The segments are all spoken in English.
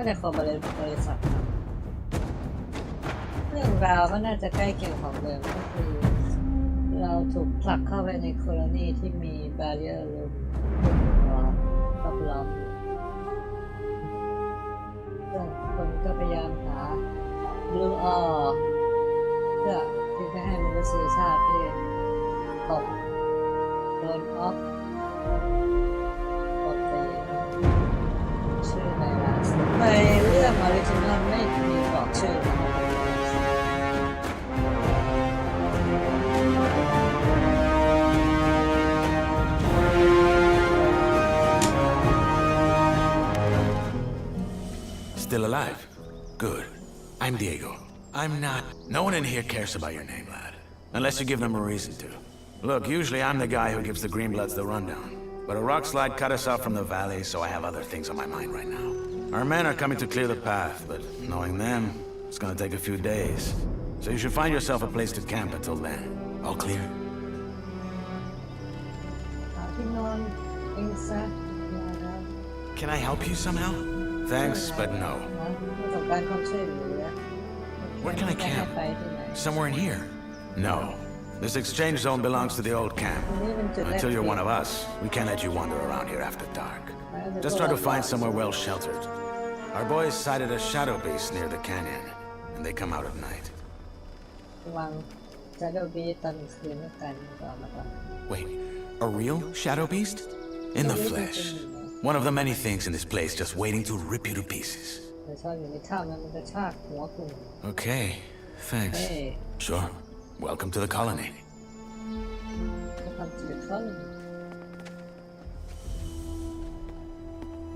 าจะของบริษัททำเรื่องราวก็น่าจะใกล้เคียงของเดิมก็คือเราถูกผลักเข้าไปในโคโลนีที่มีบาเรียร์ล้อมล้อมซึ่งคนก็พยายามหาบลูออเพื่อที่จะให้มนุษยชาติที่ตกโดนออฟตกไปชื่อไวรัสในเรื่องออริจินอลไม่มีบอกชื่อStill alive? Good. I'm Diego. I'm not. No one in here cares about your name, lad. Unless you give them a reason to. Look, usually I'm the guy who gives the Greenbloods the rundown. But a rock slide cut us off from the valley, so I have other things on my mind right now. Our men are coming to clear the path, but knowing them, it's gonna take a few days. So you should find yourself a place to camp until then. All clear? Can I help you somehow? Thanks, but no. Where can I camp? Somewhere in here? No. This exchange zone belongs to the old camp. Until you're one of us, we can't let you wander around here after dark. Just try to find somewhere well sheltered. Our boys sighted a shadow beast near the canyon, and they come out at night. Wait, a real shadow beast? In the flesh. One of the many things in this place just waiting to rip you to pieces. Okay, thanks. Sure. Welcome to the colony.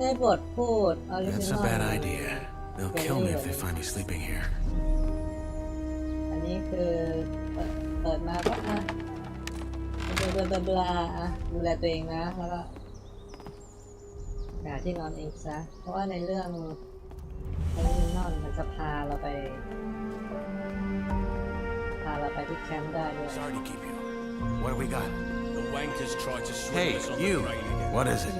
That's a bad idea. They'll kill me if they find me sleeping here. อันนี้คือเปิดมาก็บลาดูแลตัวเองนะแล้วก็หาที่นอนเองซะเพราะว่าในเรื่องนอนมันจะพาเราไปที่แคมป์ได้ด้วย Sorry to keep you. What do we got? The wankers tried to swing Hey, us on you. the train again. What is it?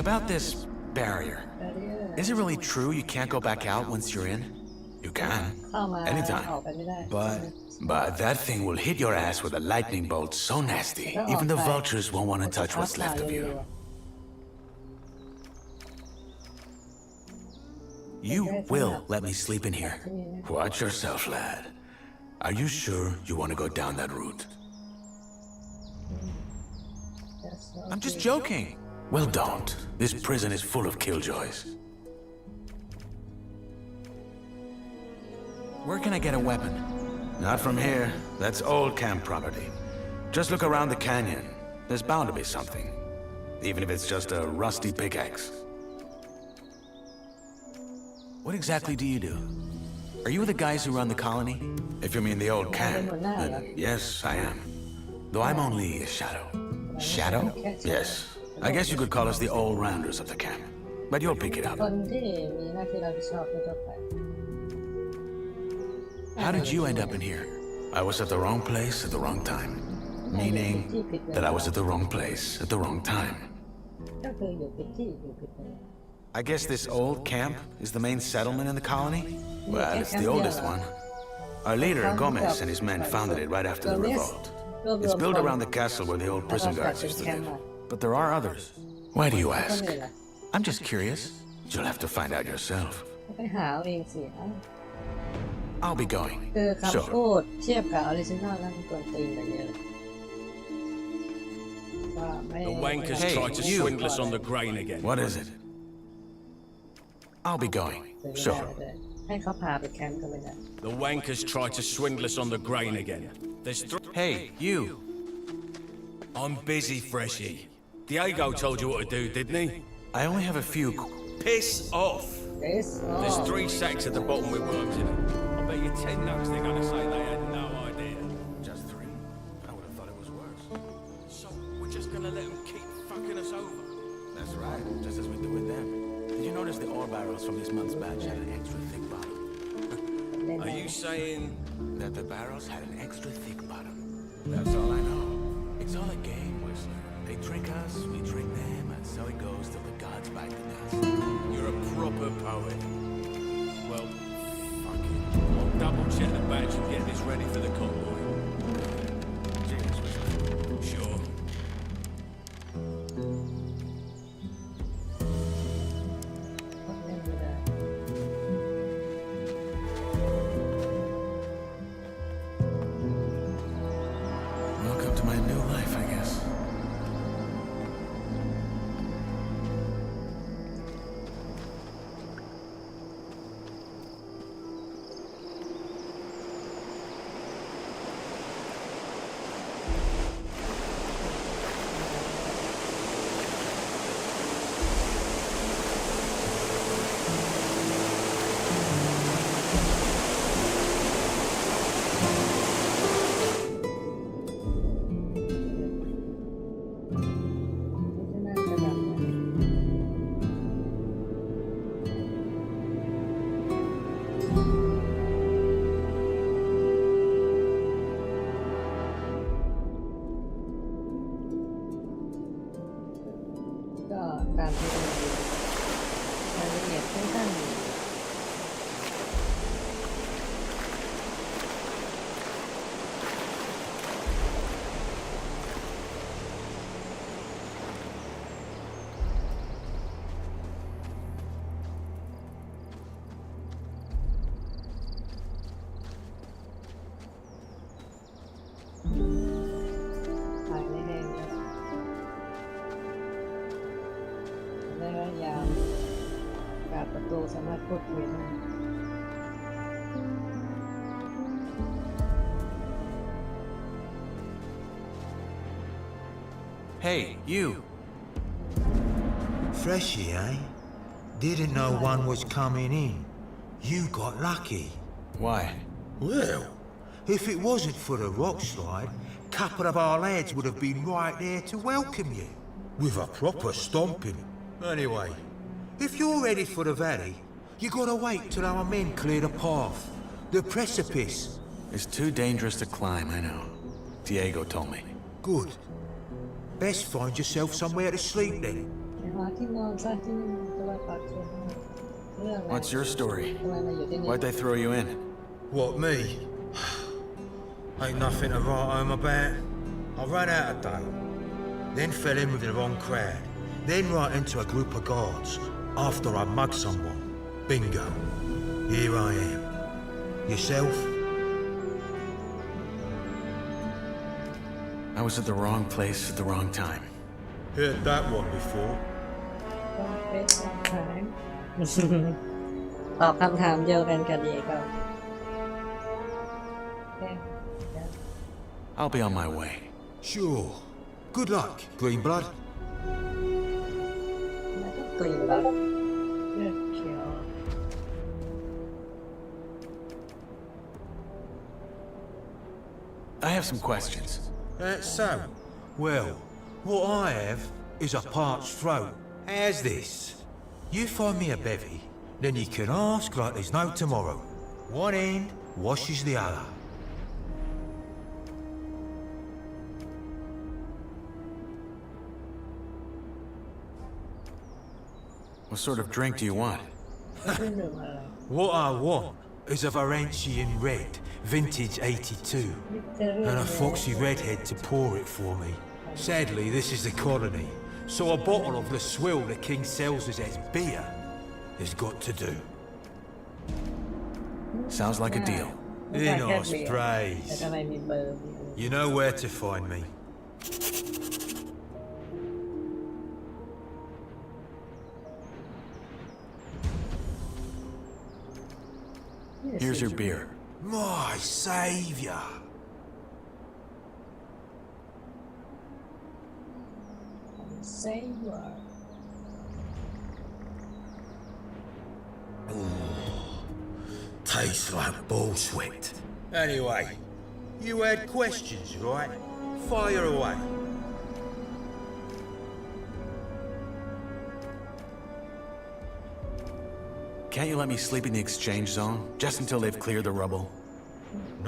About this barrier. Is it really true you can't go back out once you're in? You can. Anytime. But that thing will hit your ass with a lightning bolt so nasty, even the vultures won't want to touch what's left of you. You will let me sleep in here. Watch yourself, lad. Are you sure you want to go down that route? I'm just joking. Well, don't. This prison is full of killjoys. Where can I get a weapon? Not from here. That's old camp property. Just look around the canyon. There's bound to be something. Even if it's just a rusty pickaxe. What exactly do you do? Are you the guys who run the colony? If you mean the old camp, then yes, I am. Though I'm only a shadow. Shadow? Yes. I guess you could call us the all-rounders of the camp. But you'll pick it up. How did you end up in here? I was at the wrong place at the wrong time. Meaning that I was at the wrong place at the wrong time. I guess this old camp is the main settlement in the colony? Well, it's the oldest one. Our leader, Gomez, and his men founded it right after the revolt. It's built around the castle where the old prison guards used to live. But there are others. Why do you ask? I'm just curious. You'll have to find out yourself. I'll be going. Sure. The wankers tried to swindle us on the grain again. What is it? I'll be going. Sure. The wankers tried to swindle us on the grain again. There's Hey, you. I'm busy, Freshie. Diego told you what to do, didn't he? I only have a few... Piss off! There's 3 sacks at the bottom with worms in them. I bet you 10 nuts they're gonna say they had no idea. Just 3? I would have thought it was worse. So, we're just gonna let them keep fucking us over? That's right, just as we do with them. Did you notice the ore barrels from this month's batch had an extra thick bottom? Are you saying... That the barrels had an extra thick bottom. That's all I know. It's all a game, Whistler. They drink us, we drink them, and so it goes till the gods bite the dust. You're a proper poet. Well, fuck it. I'll double check the batch and get this ready for the convoy. Cheers, Whistler. Sure. Welcome to my new life, I guess.ก็ตามที่ดูรายละเอียดค่อนข้างดีถ่ายไม่แห้งเลยในระยะยาวการประตูสามารถพูดคุยได้ Hey, you! Freshy, eh? Didn't know one was coming in. You got lucky. Why? Well, if it wasn't for the rock slide, a couple of our lads would have been right there to welcome you. With a proper stomping. Anyway, if you're ready for the valley, you gotta wait till our men clear the path. The precipice. It's too dangerous to climb, I know. Diego told me. Good. Best find yourself somewhere to sleep then. ไปหาที่นอนซะที่นี่จะไปปักชนเรื่องอะไร What's your story? ทำไมมาอยู่ที่นี่ Why'd they throw you in? What, me? Ain't nothing to write home about. I ran out of date. Then fell in with the wrong crowd. Then right into a group of guards. After I mugged someone. Bingo. Here I am. Yourself? I was at the wrong place at the wrong time. Heard that one before. ต้องเป็นคำถาม ตอบคำถามเดียวกันกับดีก็โอเคเดี๋ยว I'll be on my way. Sure. Good luck, Greenblood. แล้วก็กลิ่นแบบเลือดเขียว I have some questions. That's so. Well, what I have is a parched throat. How's this? You find me a bevy, then you can ask like there's no tomorrow. One end washes the other. What sort of drink do you want? ไม่ใช่ดื่มอะไร What I want is a Varentian red, vintage 82, มิเตอร์ and a foxy redhead to pour it for me. Sadly, this is the colony, so a bottle of the swill the king sells us as beer has got to do. Sounds like a deal. ไม่ใช่แค่ Enos เบียร์ praise. แต่ทำไมมีเบอร์มีอะไร You know where to find me. Here's your beer. My saviour. Savior Tastes like bull sweat. Anyway, you had questions, right? Fire away. Can't you let me sleep in the exchange zone? Just until they've cleared the rubble?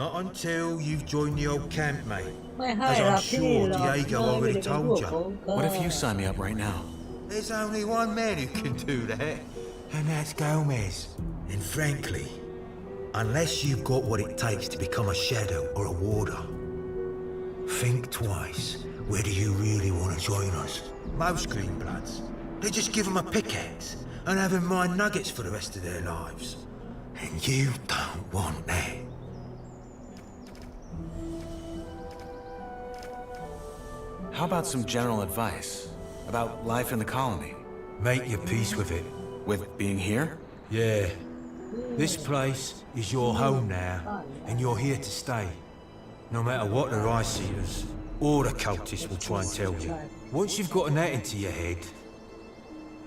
Not until you've joined the old camp, mate. ไม่ให้ As หร I'm อกที่ sure หรอก Diego เลยไม่ already ได้เป็นพว told ก you. ผมก็ What if you sign me up right now? There's only one man who can do that, and that's Gomez. And frankly, unless you've got what it takes to become a shadow or a warder, think twice whether you really want to join us. Most Greenbloods, they just give them a pickaxe and have them mine nuggets for the rest of their lives. And you don't want that. How about some general advice about life in the colony? Make your peace with it. With being here? Yeah. This place is your home now, and you're here to stay. No matter what the Rice Eaters or the cultists will try and tell you. Once you've gotten that into your head,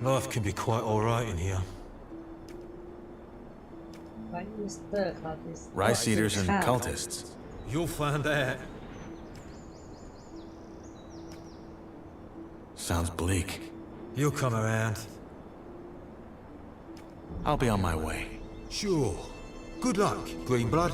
life can be quite alright in here. ไวอีสเตอร์คาร์ติส Rice eaters and cultists. You'll find out. Sounds bleak. You'll come around. I'll be on my way. Sure. Good luck, Greenblood.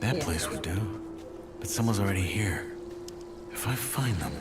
That place would do. But someone's already here. If I find them...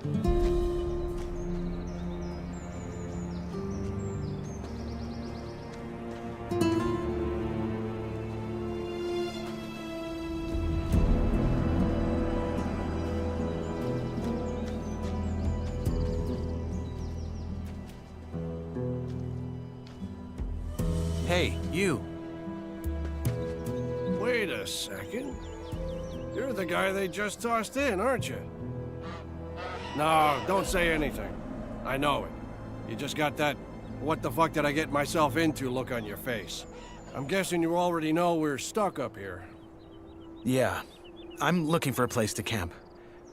Hey, you. Wait a second. You're the guy they just tossed in, aren't you? No, don't say anything. I know it. You just got that what the fuck did I get myself into look on your face. I'm guessing you already know we're stuck up here. Yeah. I'm looking for a place to camp.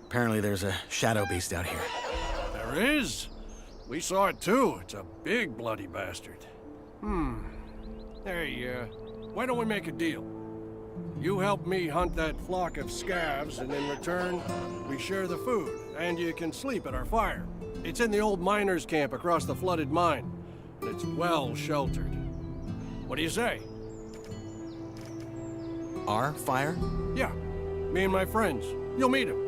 Apparently there's a shadow beast out here. There is? We saw it too. It's a big bloody bastard. Hey, why don't we make a deal? You help me hunt that flock of scavs, and in return, we share the food, and you can sleep at our fire. It's in the old miners' camp across the flooded mine, and it's well sheltered. What do you say? Our fire? Yeah, me and my friends. You'll meet them.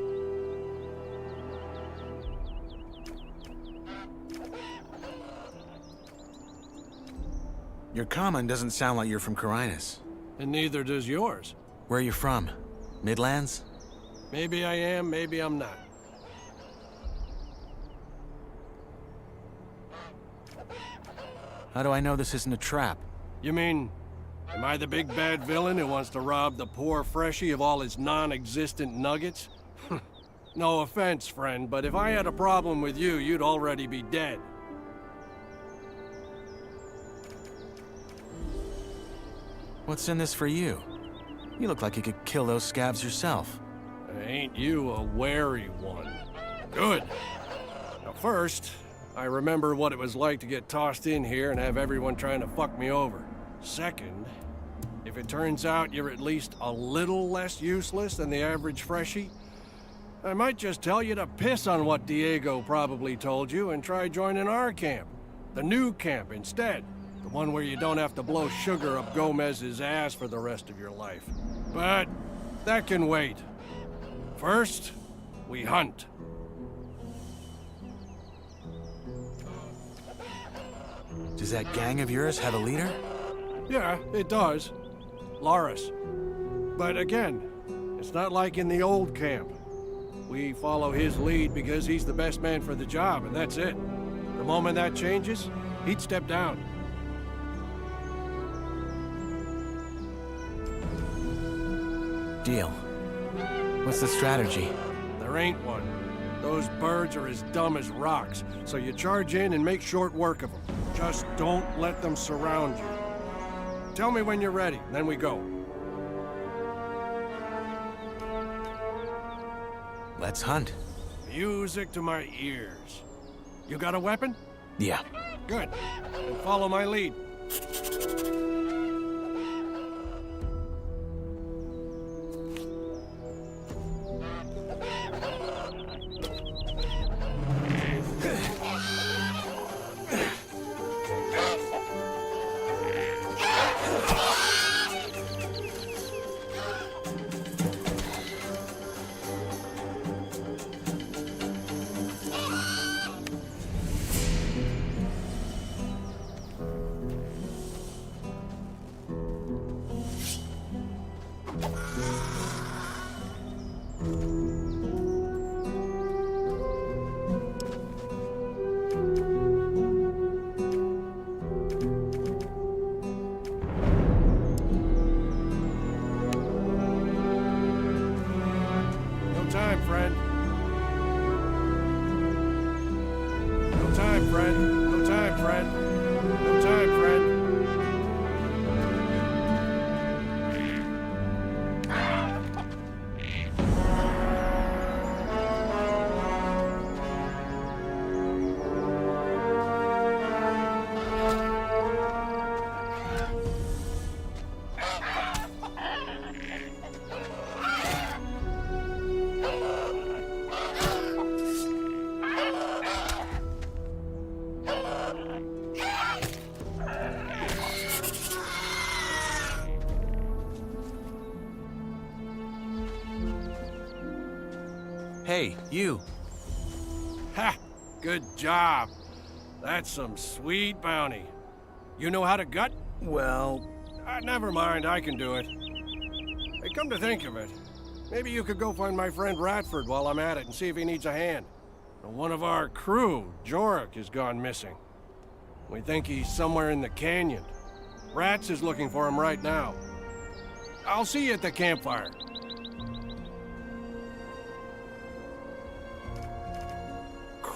Your common doesn't sound like you're from Carinus. And neither does yours. Where are you from? Midlands? Maybe I am, maybe I'm not. How do I know this isn't a trap? You mean, am I the big bad villain who wants to rob the poor freshie of all his non-existent nuggets? No offense, friend, but if I had a problem with you, you'd already be dead. What's in this for you? You look like you could kill those scabs yourself. Ain't you a wary one? Good. Now first, I remember what it was like to get tossed in here and have everyone trying to fuck me over. Second, if it turns out you're at least a little less useless than the average freshie, I might just tell you to piss on what Diego probably told you and try joining our camp. The new camp instead. The one where you don't have to blow sugar up Gomez's ass for the rest of your life. But that can wait. First, we hunt. Does that gang of yours have a leader? Yeah, it does. Loris. But again, it's not like in the old camp. We follow his lead because he's the best man for the job, and that's it. The moment that changes, he'd step down. Deal. What's the strategy? There ain't one. Those birds are as dumb as rocks, so you charge in and make short work of them. Just don't let them surround you. Tell me when you're ready, then we go. Let's hunt. Music to my ears. You got a weapon? Yeah. Good. Then follow my lead. time, friend. No time, friend. No time, friend. No time, friend. Hey, you. Ha! Good job. That's some sweet bounty. You know how to gut? Well, Never mind, I can do it. Hey, come to think of it, maybe you could go find my friend Ratford while I'm at it and see if he needs a hand. One of our crew, Jorik, has gone missing. We think he's somewhere in the canyon. Rats is looking for him right now. I'll see you at the campfire.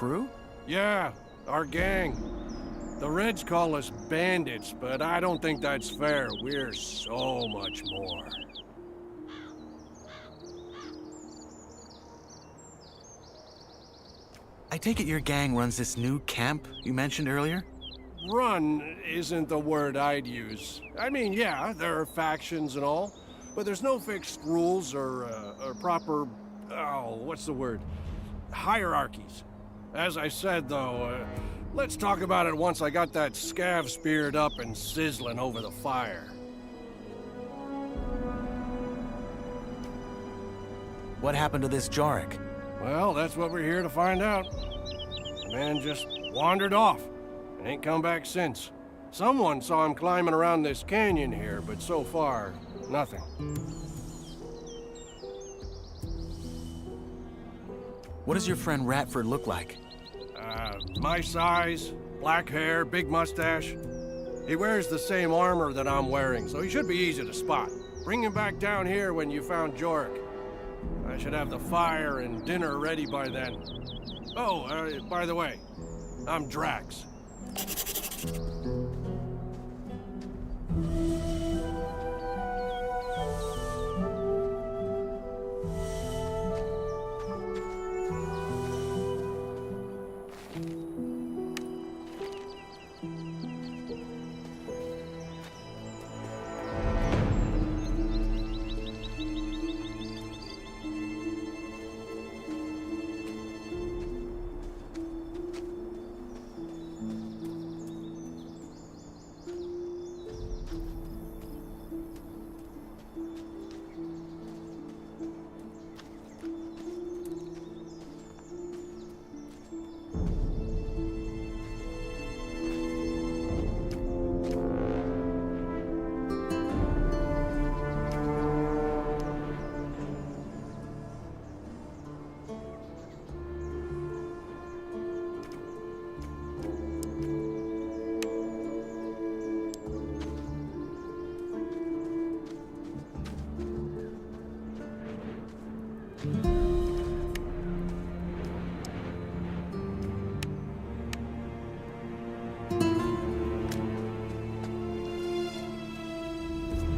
crew? Yeah, our gang. The Reds call us bandits, but I don't think that's fair. We're so much more. I take it your gang runs this new camp you mentioned earlier? Run isn't the word I'd use. I mean, yeah, there are factions and all, but there's no fixed rules or proper, what's the word? Hierarchies. As I said, though, let's talk about it once I got that scav speared up and sizzling over the fire. What happened to this Jorik? Well, that's what we're here to find out. The man just wandered off and ain't come back since. Someone saw him climbing around this canyon here, but so far, nothing. What does your friend Ratford look like? My size, black hair, big mustache. He wears the same armor that I'm wearing, so he should be easy to spot. Bring him back down here when you found Jorik. I should have the fire and dinner ready by then. Oh, by the way, I'm Drax.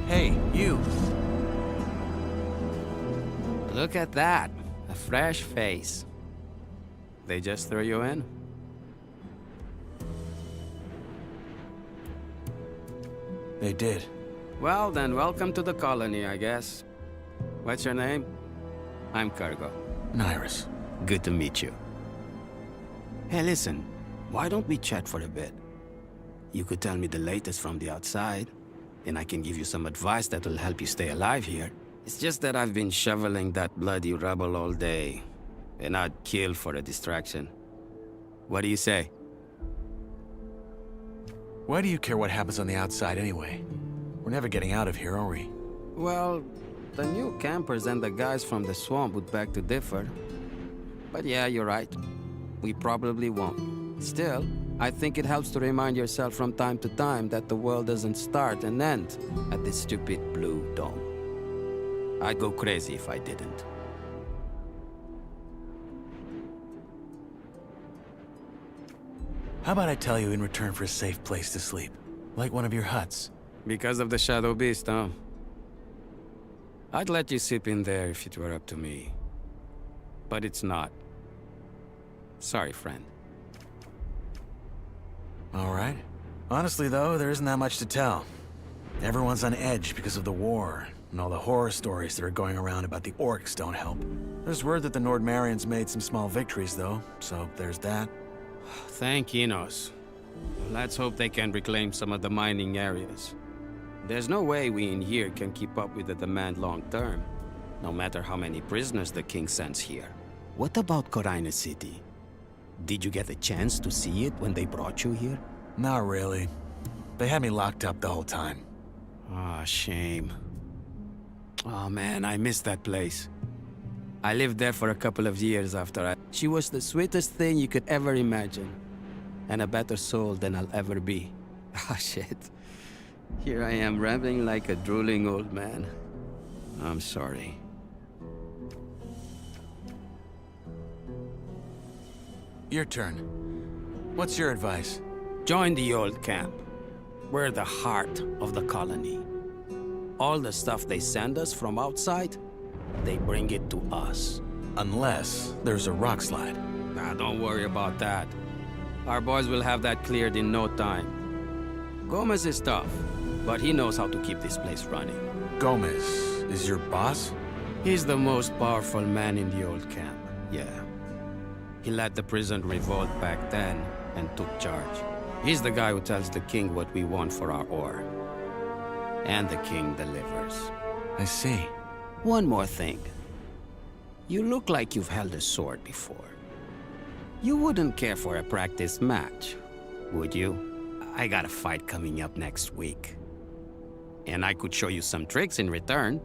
Hey, you. Look at that. A fresh face. They just threw you in? They did. Well, then welcome to the colony, I guess. What's your name? I'm Cargo. Nyrus. Good to meet you. Hey, listen. Why don't we chat for a bit? You could tell me the latest from the outside, and I can give you some advice that will help you stay alive here. It's just that I've been shoveling that bloody rubble all day, and I'd kill for a distraction. What do you say? Why do you care what happens on the outside anyway? We're never getting out of here, are we? Well, the new campers and the guys from the swamp would beg to differ. But yeah, you're right. We probably won't. Still, I think it helps to remind yourself from time to time that the world doesn't start and end at this stupid blue dome. I'd go crazy if I didn't. How about I tell you in return for a safe place to sleep? Like one of your huts. Because of the Shadow Beast, huh? I'd let you sleep in there if it were up to me. But it's not. Sorry, friend. All right. Honestly, though, there isn't that much to tell. Everyone's on edge because of the war, and all the horror stories that are going around about the orcs don't help. There's word that the Nordmarians made some small victories, though, so there's that. Thank Enos. Let's hope they can reclaim some of the mining areas. There's no way we in here can keep up with the demand long term, no matter how many prisoners the king sends here. What about Corina City? Did you get a chance to see it when they brought you here? Not really. They had me locked up the whole time. Ah, shame. Oh man, I miss that place. I lived there for a couple of years after I... She was the sweetest thing you could ever imagine. And a better soul than I'll ever be. Ah, shit. Here I am rambling like a drooling old man. I'm sorry. Your turn. What's your advice? Join the old camp. We're the heart of the colony. All the stuff they send us from outside, they bring it to us. Unless there's a rock slide. Nah, don't worry about that. Our boys will have that cleared in no time. Gomez is tough, but he knows how to keep this place running. Gomez is your boss? He's the most powerful man in the old camp, yeah. He led the prison revolt back then and took charge. He's the guy who tells the king what we want for our ore. And the king delivers. I see. One more thing. You look like you've held a sword before. You wouldn't care for a practice match, would you? I got a fight coming up next week. And I could show you some tricks in return.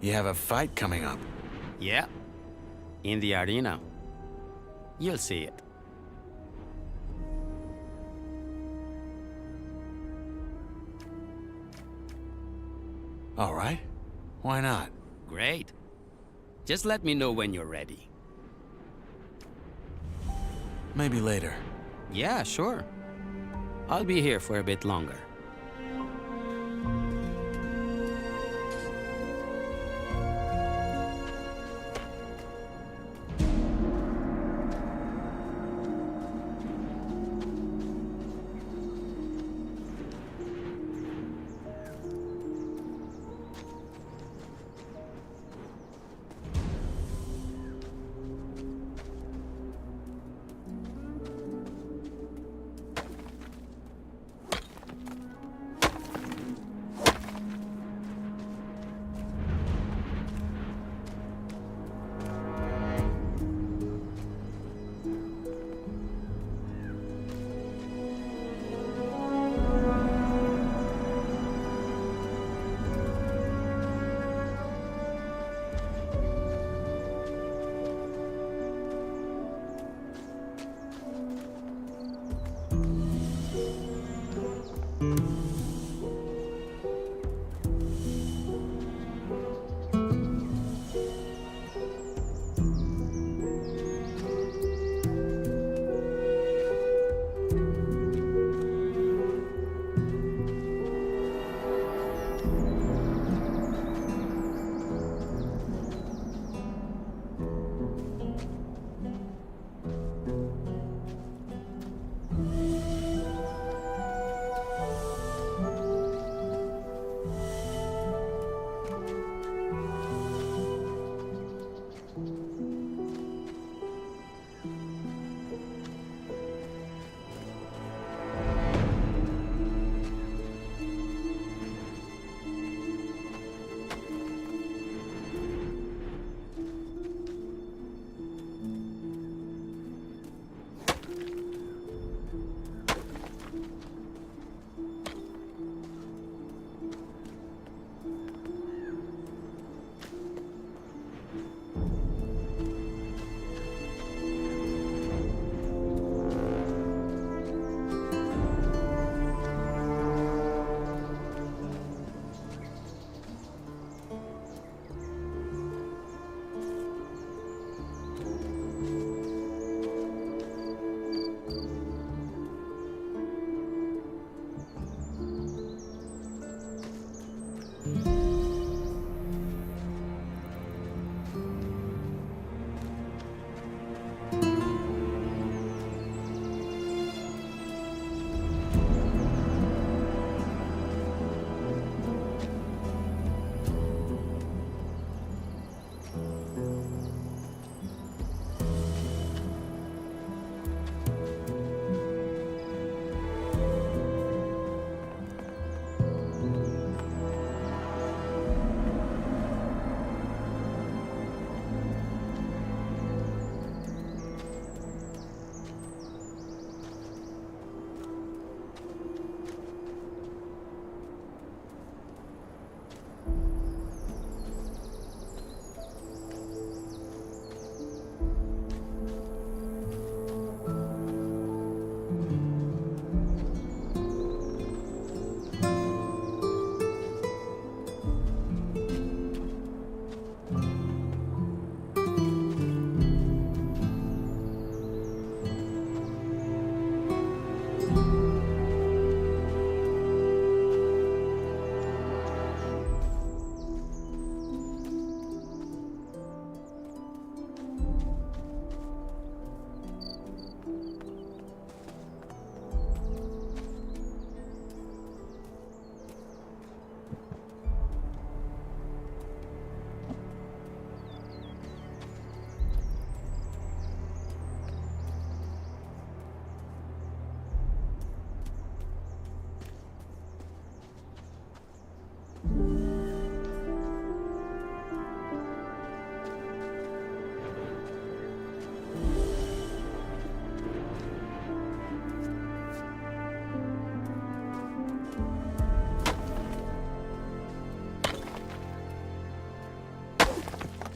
You have a fight coming up. Yeah. In the arena. You'll see it. All right. Why not? Great. Just let me know when you're ready. Maybe later. Yeah, sure. I'll be here for a bit longer.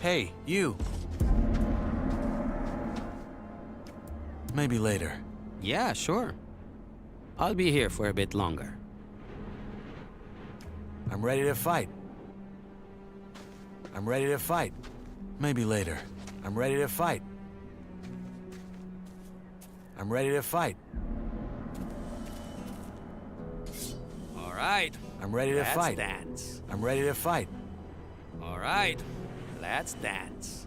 Hey, you. Maybe later. Yeah, sure. I'll be here for a bit longer. I'm ready to fight. I'm ready to fight. Maybe later. I'm ready to fight. I'm ready to fight. All right. I'm ready to Let's fight. dance. I'm ready to fight. All right. Let's dance.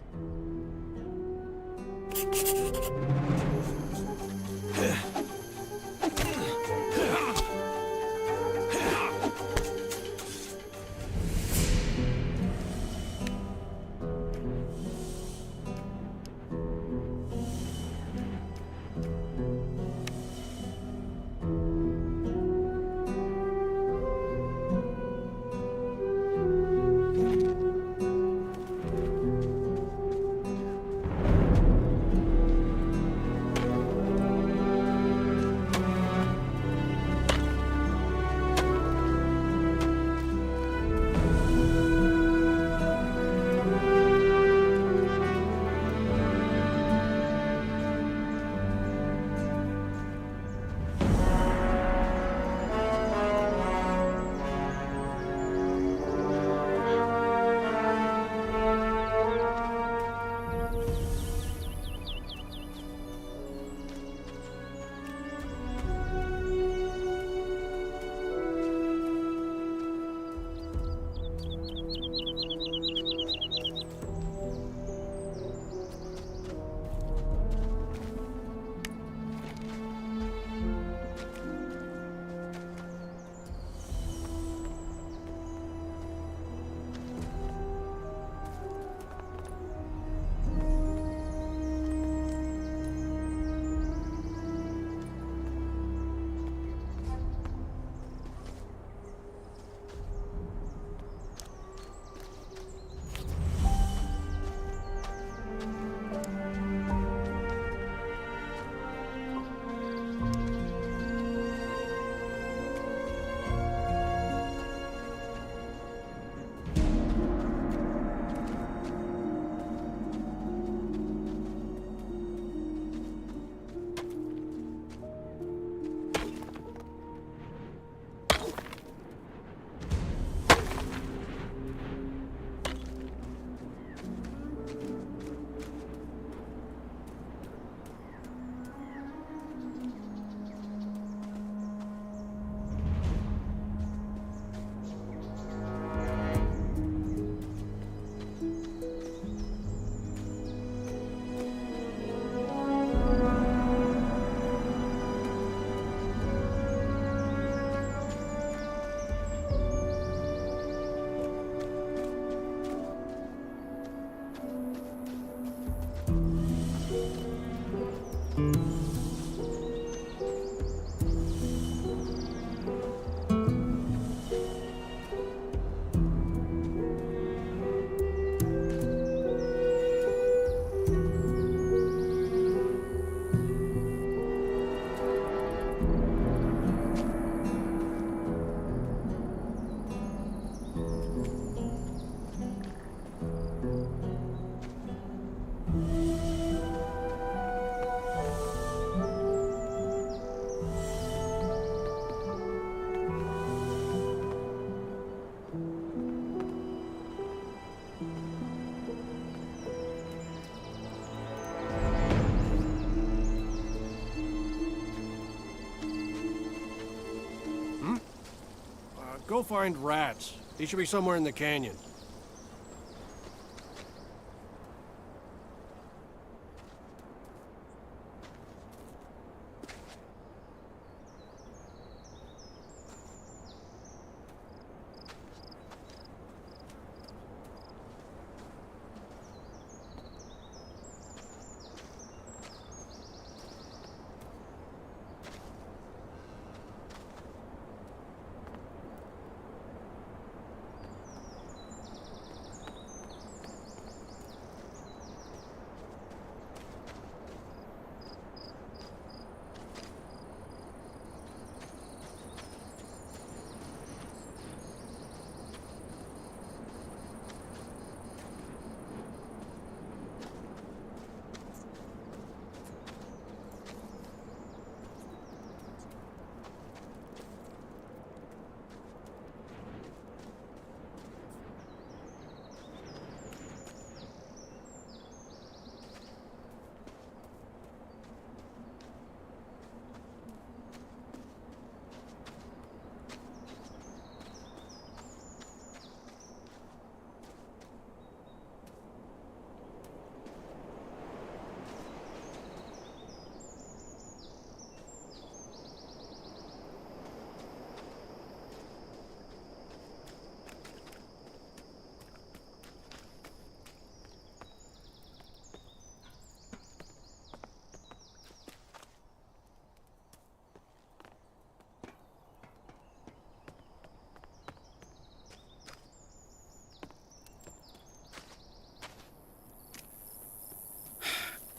Go find rats. He should be somewhere in the canyon.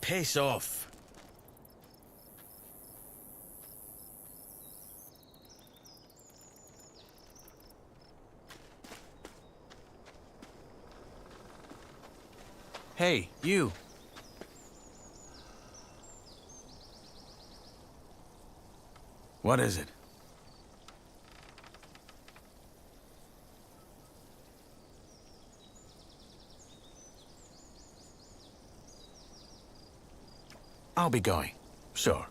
Piss off. Hey, you. What is it? I'll be going. Sure.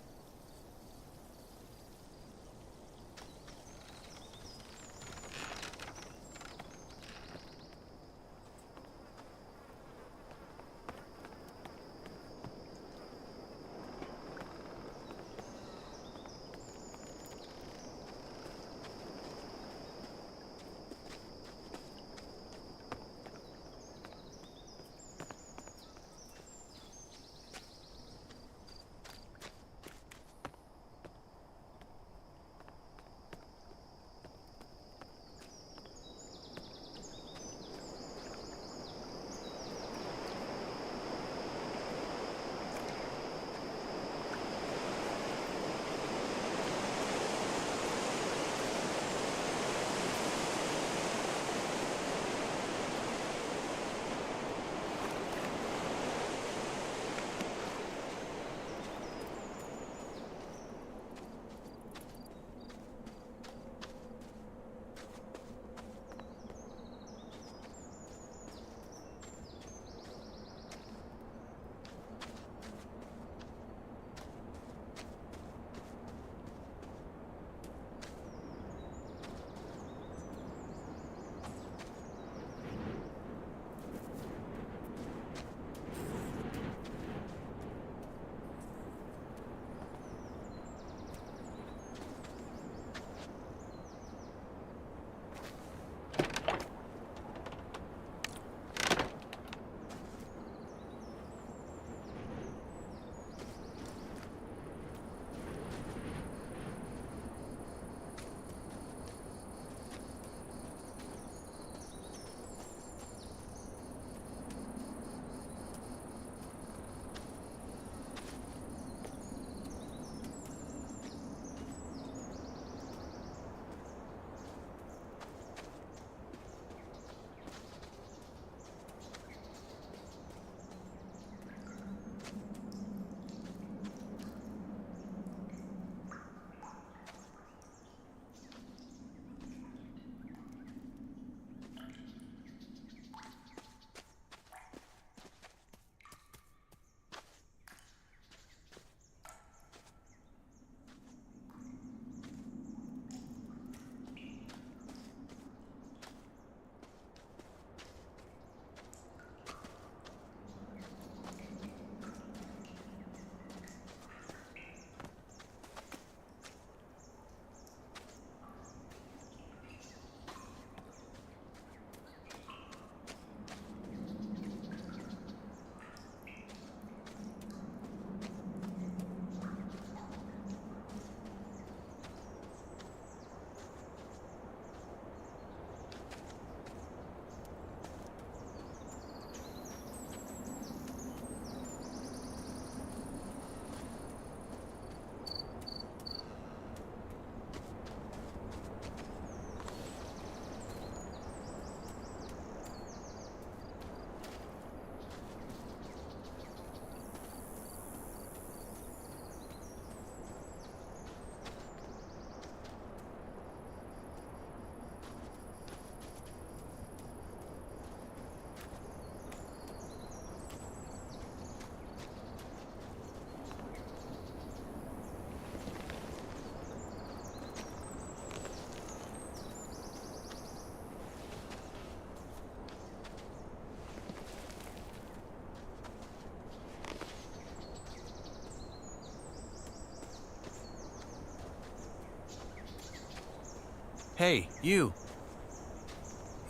Hey, you.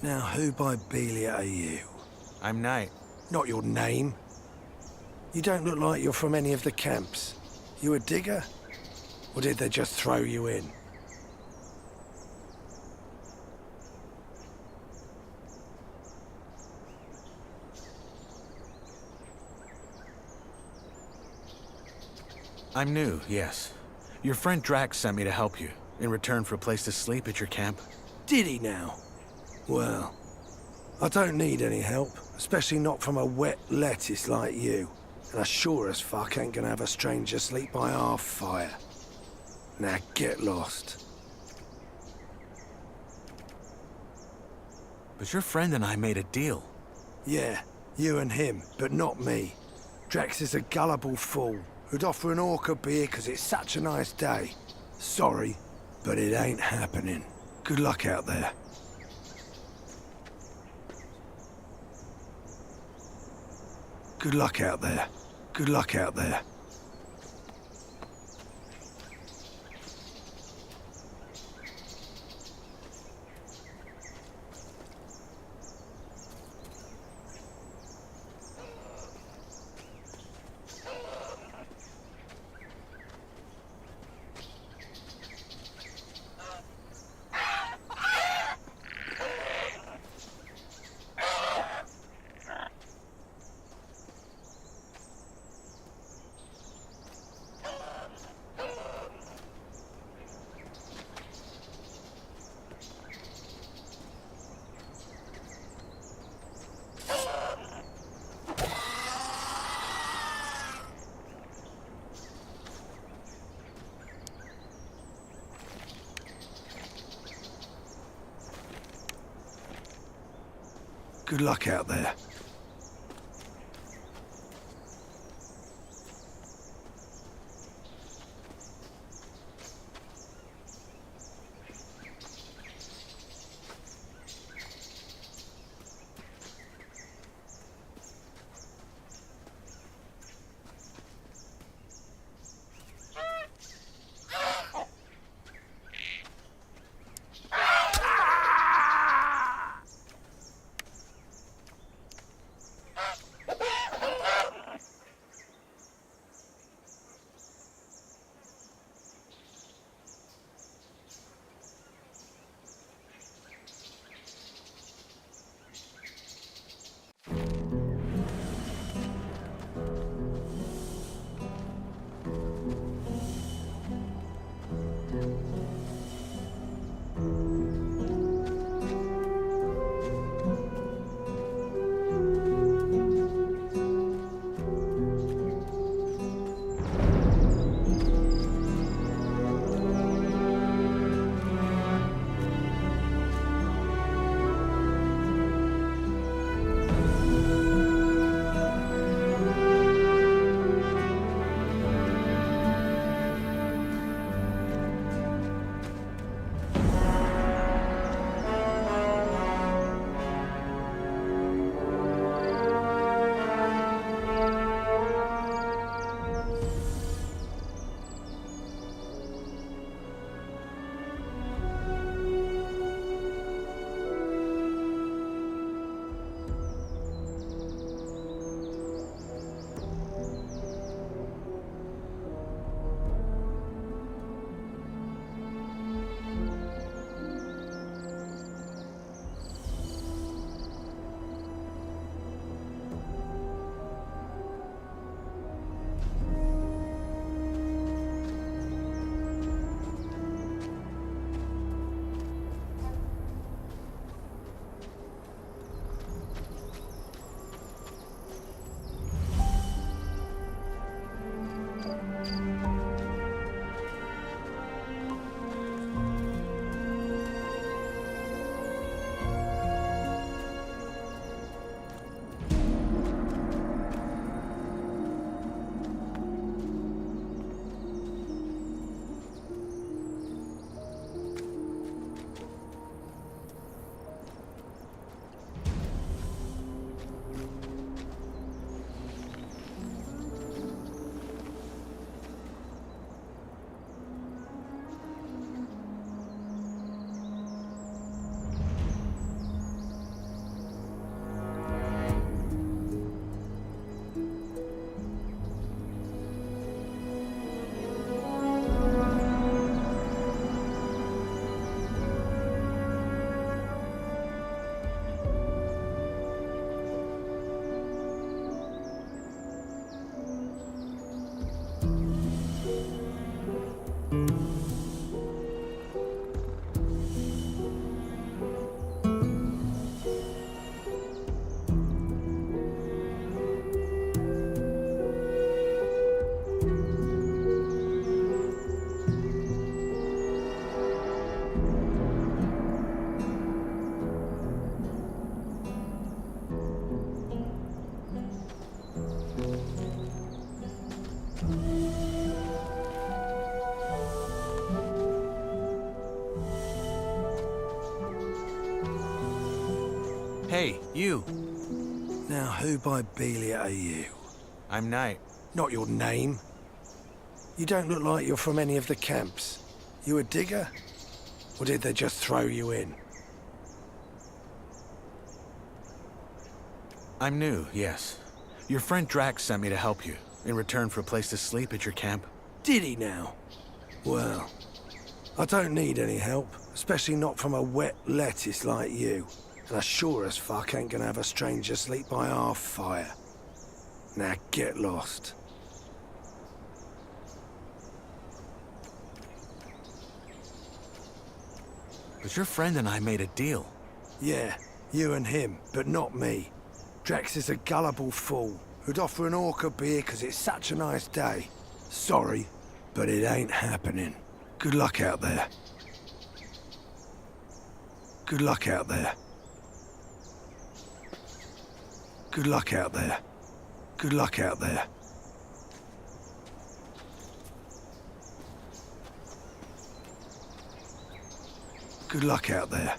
Now, who by Belia are you? I'm Knight. Not your name. You don't look like you're from any of the camps. You a digger? Or did they just throw you in? I'm new, yes. Your friend Drax sent me to help you, in return for a place to sleep at your camp. Did he now? Well, I don't need any help, especially not from a wet lettuce like you. And I sure as fuck ain't gonna have a stranger sleep by our fire. Now get lost. But your friend and I made a deal. Yeah, you and him, but not me. Drax is a gullible fool who'd offer an orc a beer because it's such a nice day. Sorry, but it ain't happening. Good luck out there. Good luck out there. Good luck out there. Good luck out there. Hey, you. Now, who by Belia are you? I'm Knight. Not your name. You don't look like you're from any of the camps. You a digger? Or did they just throw you in? I'm new, yes. Your friend Drax sent me to help you, in return for a place to sleep at your camp. Did he now? Well, I don't need any help, especially not from a wet lettuce like you. And I sure as fuck ain't gonna have a stranger sleep by our fire. Now get lost. But your friend and I made a deal. Yeah, you and him, but not me. Drax is a gullible fool who'd offer an orc a beer because it's such a nice day. Sorry, but it ain't happening. Good luck out there. Good luck out there. Good luck out there. Good luck out there. Good luck out there.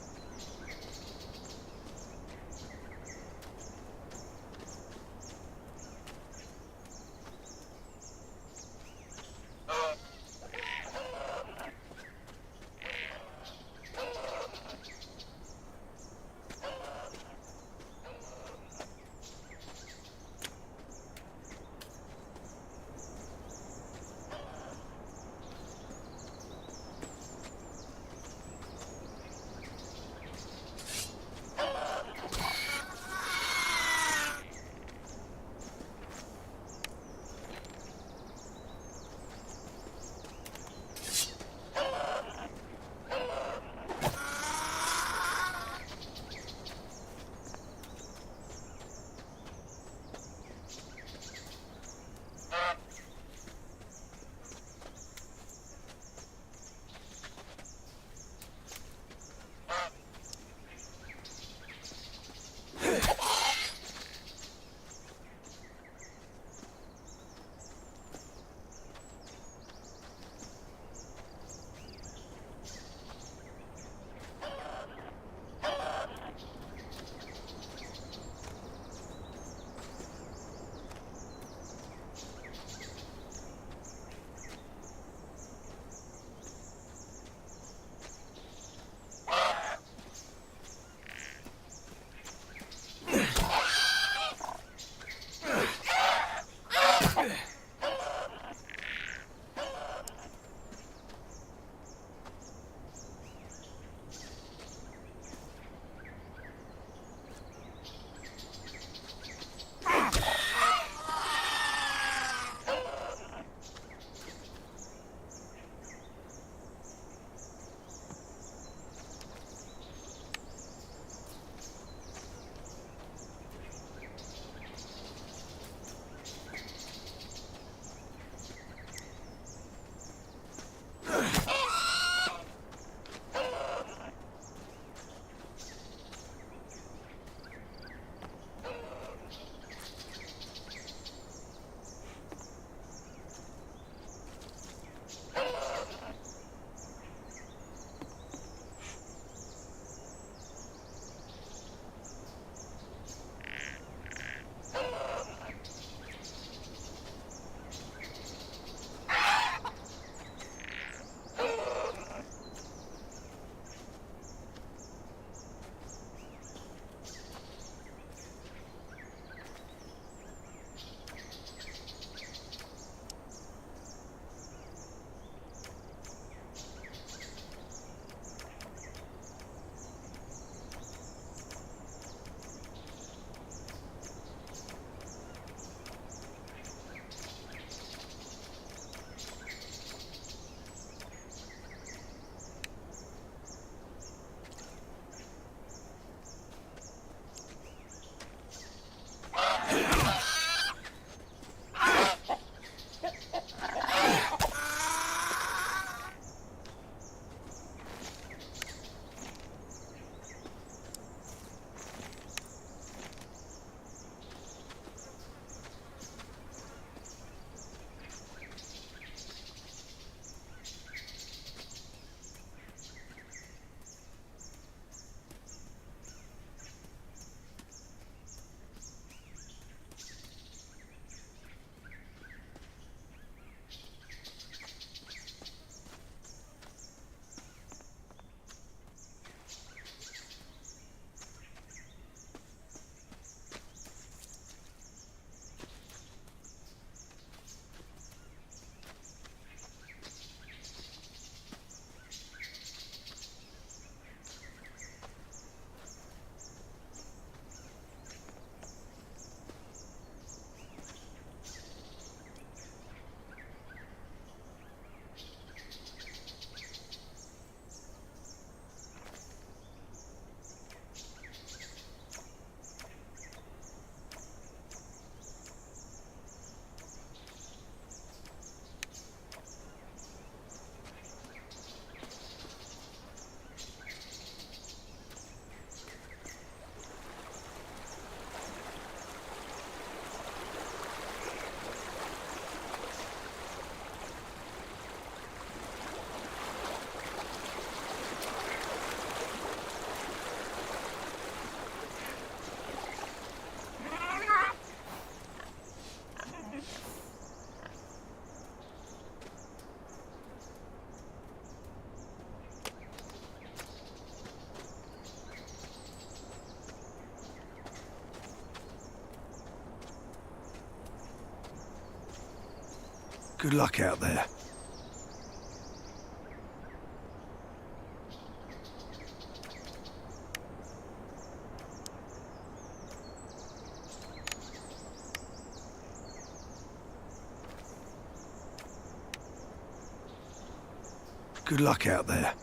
Good luck out there. Good luck out there.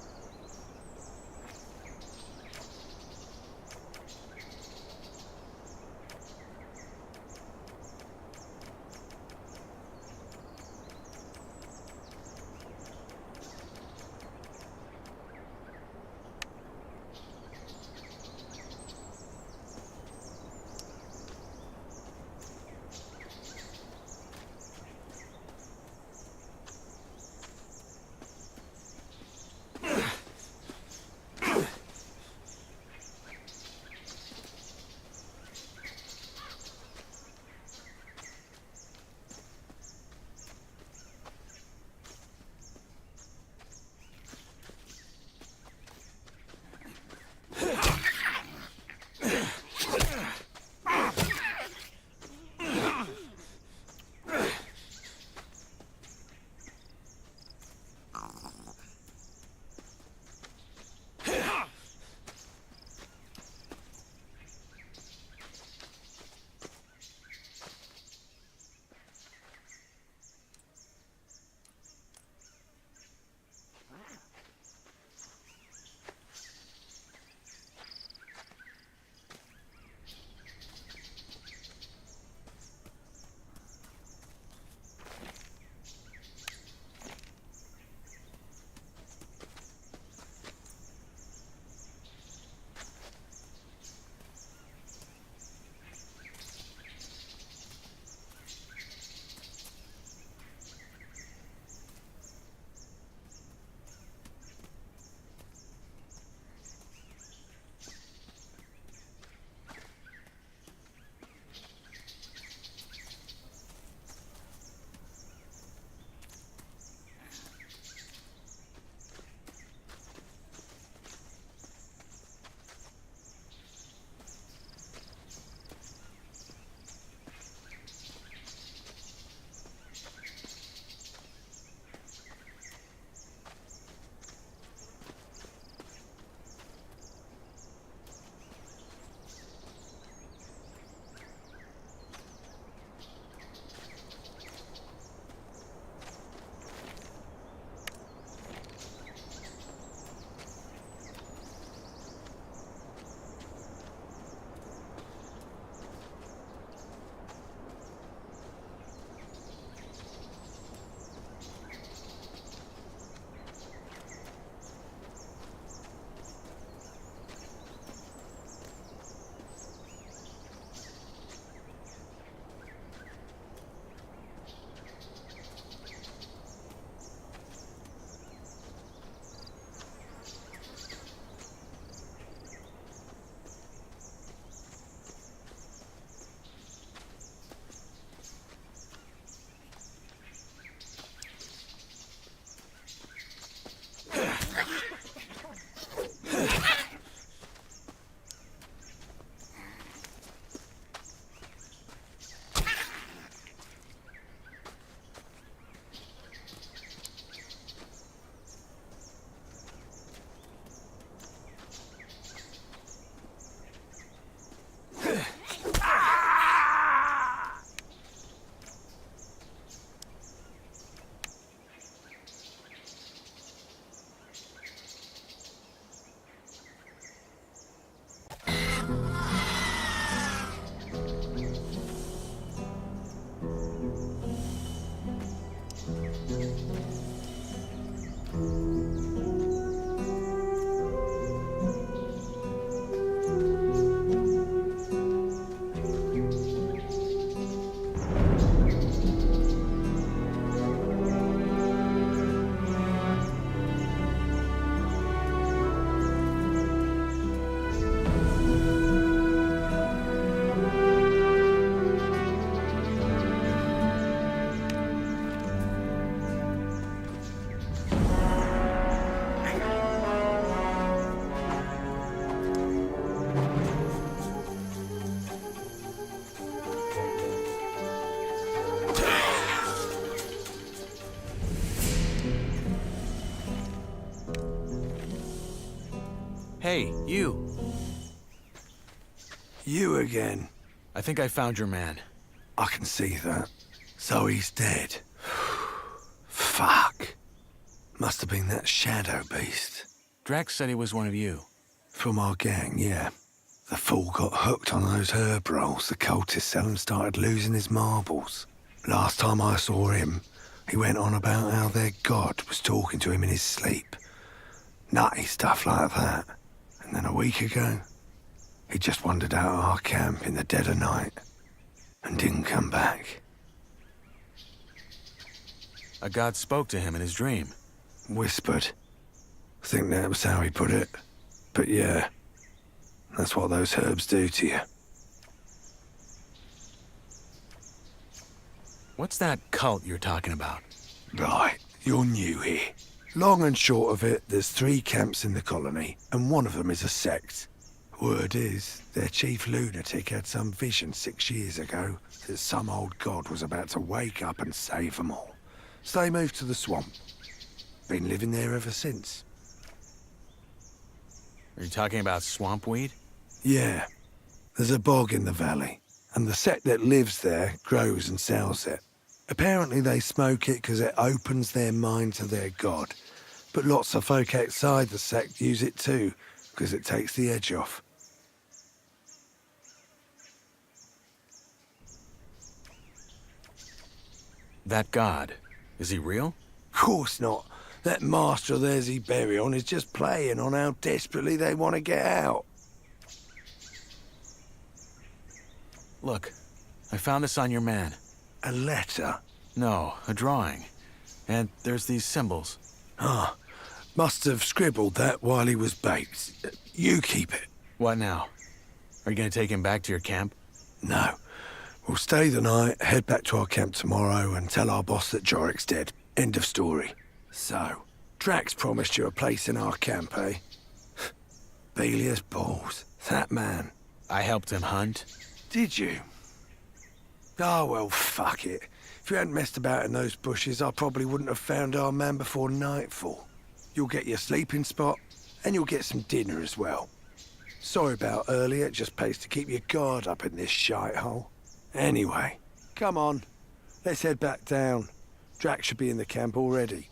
Hey, you. You again. I think I found your man. I can see that. So he's dead. Fuck. Must have been that shadow beast. Drax said he was one of you. From our gang, yeah. The fool got hooked on those herb rolls the cultists sell and started losing his marbles. Last time I saw him, he went on about how their god was talking to him in his sleep. Nutty stuff like that. And then a week ago, he just wandered out of our camp in the dead of night and didn't come back. A god spoke to him in his dream. Whispered. I think that was how he put it. But yeah, that's what those herbs do to you. What's that cult you're talking about? Right, you're new here. Long and short of it, there's 3 camps in the colony, and one of them is a sect. Word is, their chief lunatic had some vision 6 years ago that some old god was about to wake up and save them all. So they moved to the swamp. Been living there ever since. Are you talking about swamp weed? Yeah. There's a bog in the valley, and the sect that lives there grows and sells it. Apparently they smoke it because it opens their mind to their god. But lots of folk outside the sect use it too, because it takes the edge off. That god, is he real? Course not. That master of theirs he bury on is just playing on how desperately they want to get out. Look, I found this on your man. A letter? No, a drawing. And there's these symbols. Ah, must have scribbled that while he was baked. You keep it. What now? Are you gonna take him back to your camp? No. We'll stay the night, head back to our camp tomorrow and tell our boss that Jorik's dead. End of story. So, Drax promised you a place in our camp, eh? Belia's balls. That man. I helped him hunt. Did you? Oh, well, fuck it. If you hadn't messed about in those bushes, I probably wouldn't have found our man before nightfall. You'll get your sleeping spot, and you'll get some dinner as well. Sorry about earlier, it just pays to keep your guard up in this shithole. Anyway, come on. Let's head back down. Drax should be in the camp already.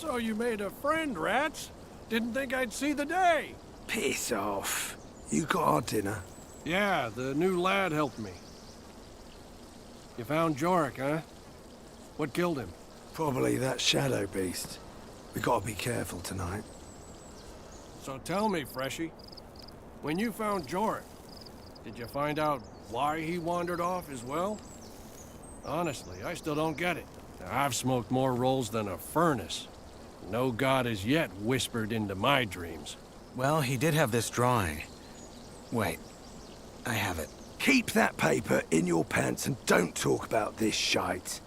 So you made a friend, rats? Didn't think I'd see the day. Piss off. You got our dinner? Yeah, the new lad helped me. You found Jorik, huh? What killed him? Probably that shadow beast. We gotta be careful tonight. So tell me, Freshie, when you found Jorik, did you find out why he wandered off as well? Honestly, I still don't get it. I've smoked more rolls than a furnace. No god has yet whispered into my dreams. Well, he did have this drawing. Wait, I have it. Keep that paper in your pants and don't talk about this shite.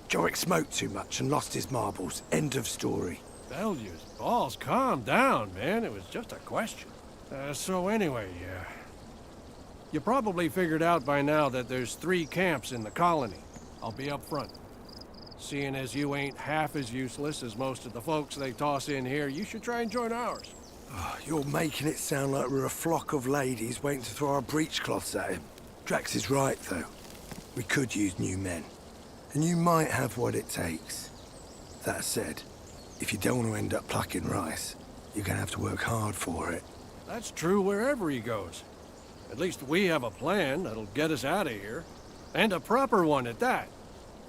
Jorik smoked too much and lost his marbles. End of story. Bellews, balls, calm down, man. It was just a question. So anyway, you probably figured out by now that there's 3 camps in the colony. I'll be up front. Seeing as you ain't half as useless as most of the folks they toss in here, you should try and join ours. Oh, you're making it sound like we're a flock of ladies waiting to throw our breechcloths at him. Drax is right, though. We could use new men. And you might have what it takes. That said, if you don't want to end up plucking rice, you're gonna have to work hard for it. That's true wherever he goes. At least we have a plan that'll get us out of here. And a proper one at that.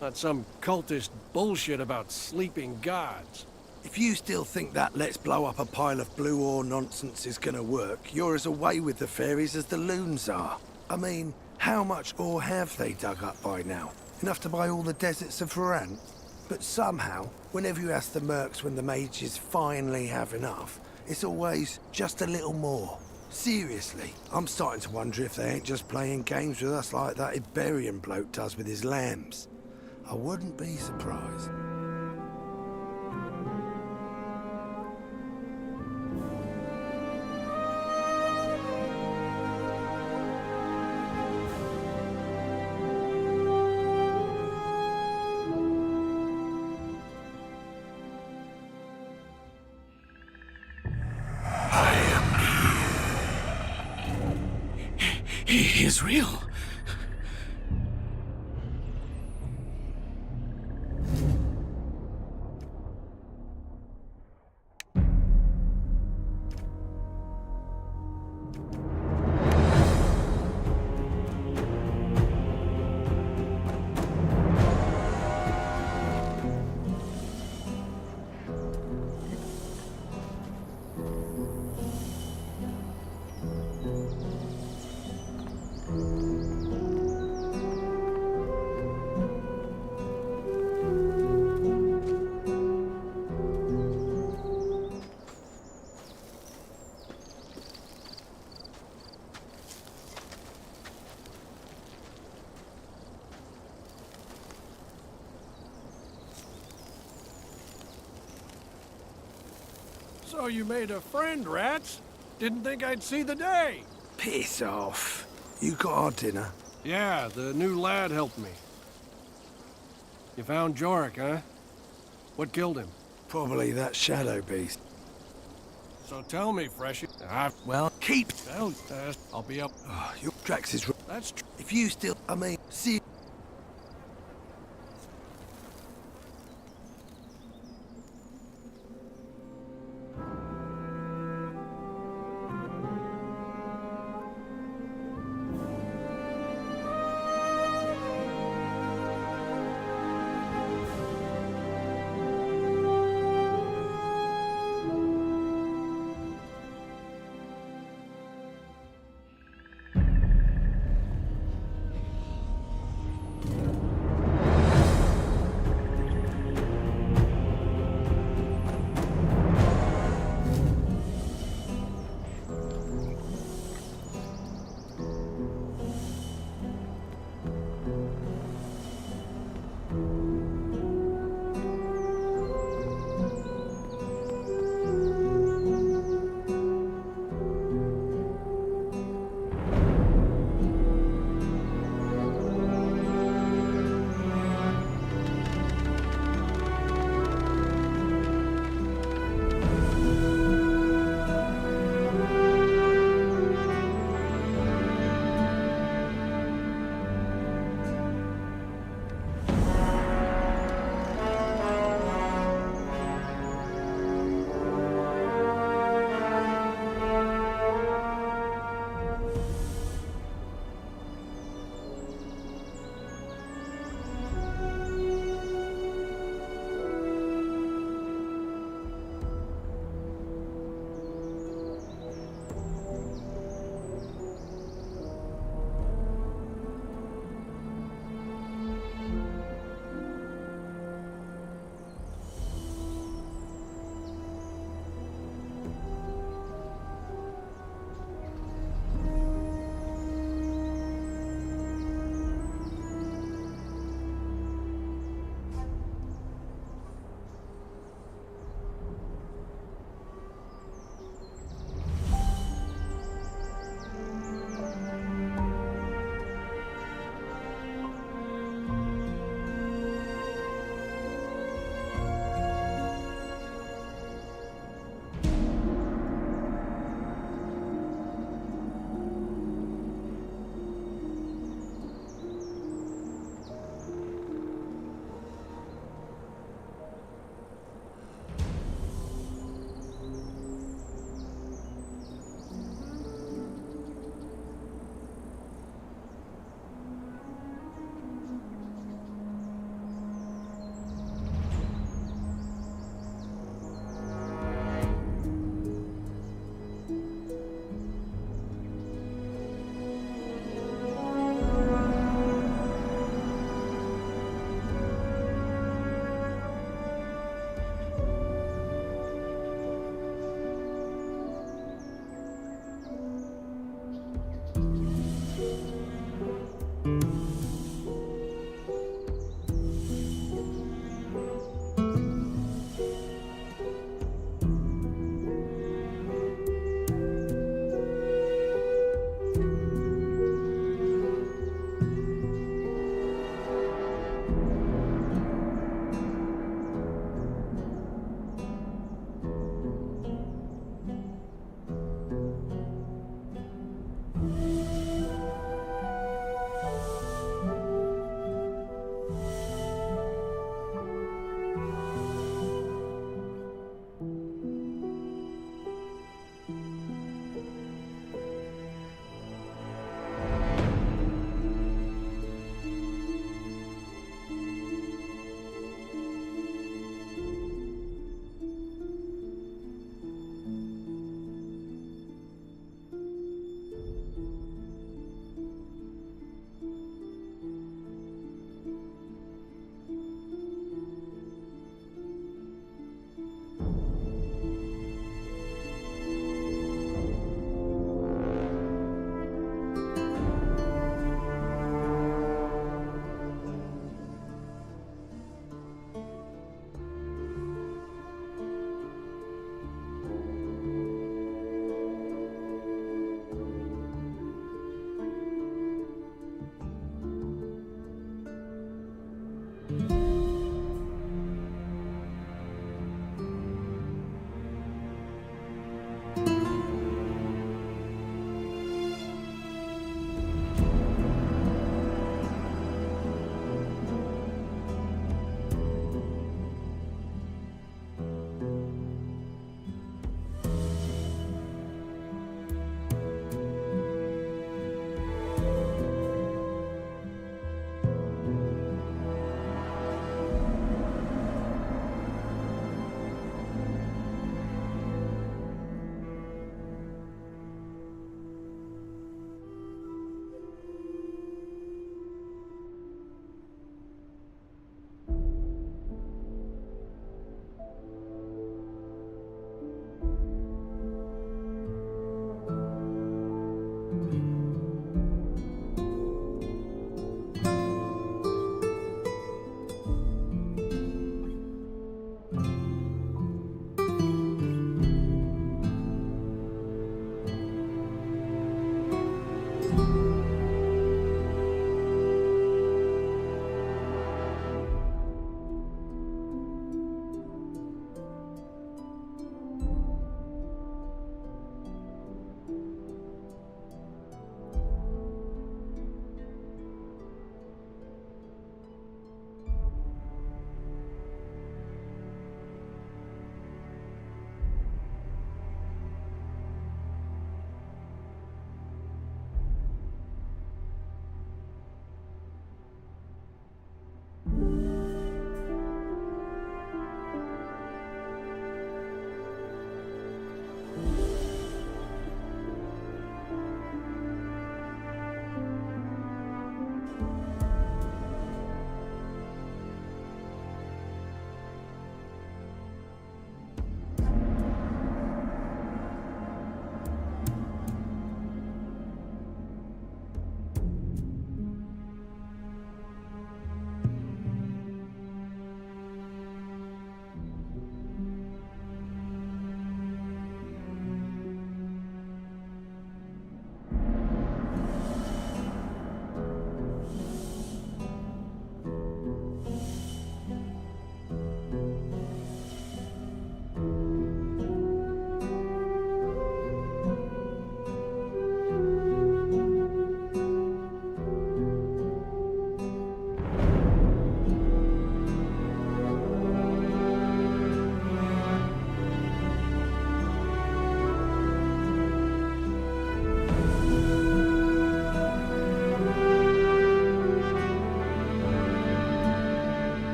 Not some cultist bullshit about sleeping gods. If you still think that let's blow up a pile of blue ore nonsense is gonna work, you're as away with the fairies as the loons are. I mean, how much ore have they dug up by now? Enough to buy all the deserts of Varan? But somehow, whenever you ask the mercs when the mages finally have enough, it's always just a little more. Seriously, I'm starting to wonder if they ain't just playing games with us like that Iberian bloke does with his lambs. I wouldn't be surprised. He is real. So you made a friend, rats? Didn't think I'd see the day. Piss off. You got our dinner? Yeah, the new lad helped me. You found Jorik, huh? What killed him? Probably that shadow beast. So tell me, Freshie. Well, Keep... Well, I'll be up. Oh, your Drax is... That's true. If you still... I mean, see...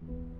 โ